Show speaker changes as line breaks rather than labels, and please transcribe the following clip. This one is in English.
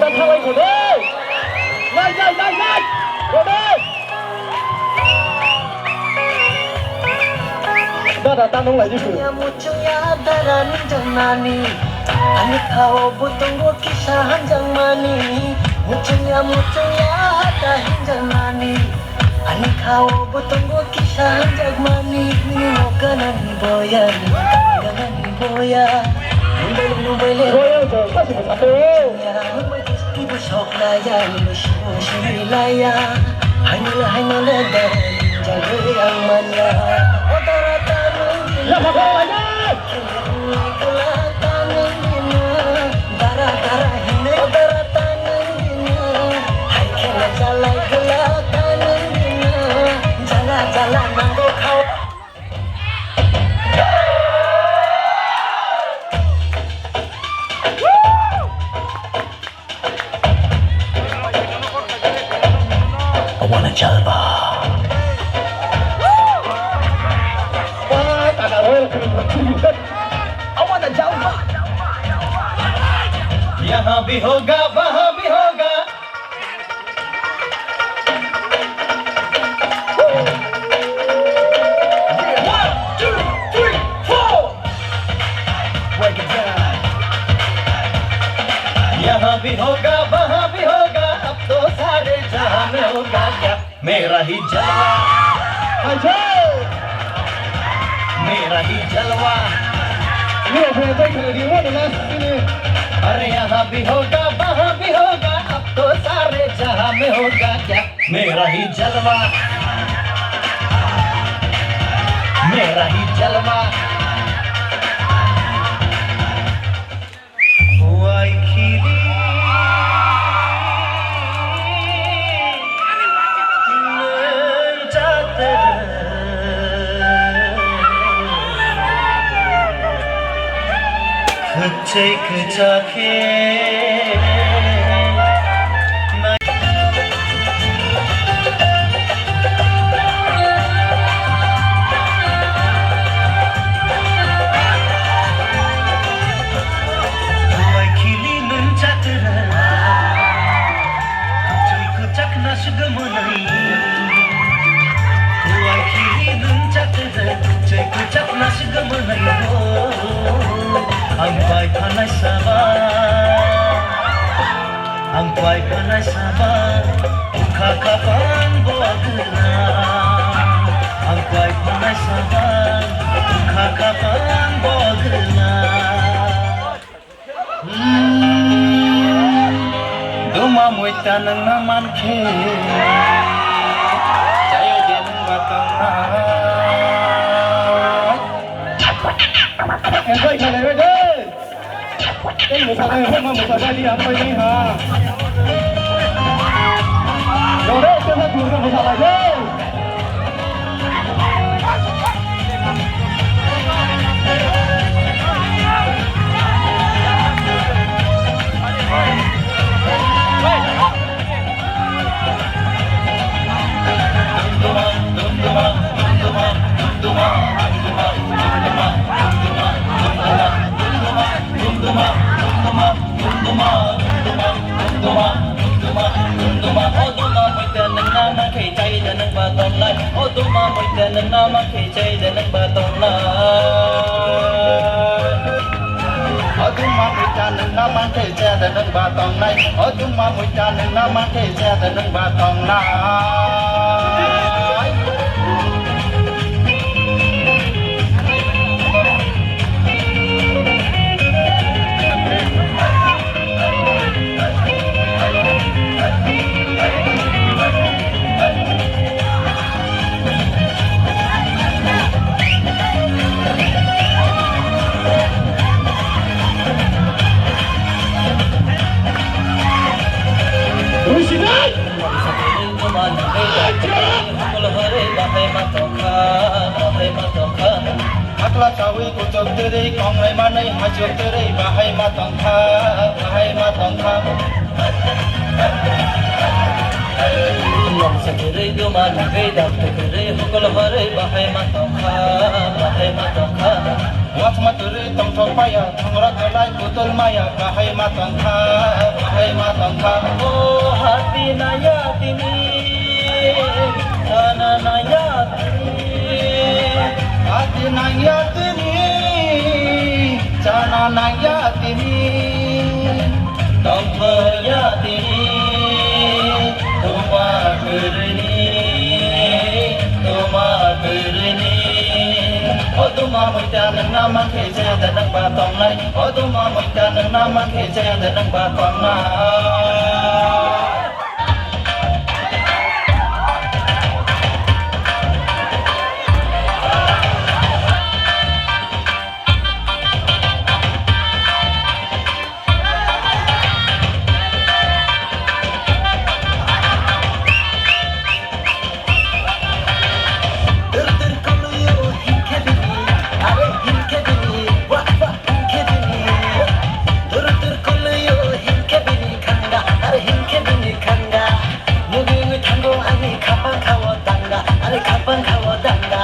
ta thao anh của đây nhanh nhanh nhanh nhanh của đây đó là ta nông lại chứ ani kau butong go kisah hanjang mani mucungnya hata hinjang mani ani kau butong go kisah hanjang mani ni mokanan boya gangan boya numbele boya jo kasih satu ibu sok laya mushi laya hanila dar jaga yang mana otara tanung ya bawa I wanna jalba. I wanna jalba. यहाँ भी होगा वहाँ भी होगा यहाँ भी होगा वहाँ भी होगा अब तो सारे जहाँ में होगा क्या मेरा ही जलवा मेरा ही जलवा अरे यहाँ भी होगा वहाँ भी होगा अब तो सारे जहाँ में होगा क्या मेरा ही जलवा मेरा ही जलवा हुआ खिली जाते take a jacket ang pai panai sabar buka kapan boagna ang pai panai sabar buka kapan boagna doma muita nang naman ke jayo den batang na enjoy khale re cái một sao đây không mà một sao đây đi ăn quay đi hả rồi đấy cho nó cùng một sao lại đi Otuma moita nang nama kecai dan nang batong na. Otuma moita nang nama kecai dan nang batong na. Otuma moita nang nama kecai dan nang batong na. Akla cawi kucuk teri kong lai manai hajuk teri bahai matang kha Nom sakere guman veda tekere hukul hare bahai matang kha
maturi tong thopaya thangra kalai putol maya kahai matangkha
Oh hati naya tini Sana naya tini
ati nayatini chana nayatini
Tompaya tini Tuma kurni Oh tuma mujta nang namang kece danang batong nai Oh tuma mujta nang namang kece danang batong nai Kapang kawo danga,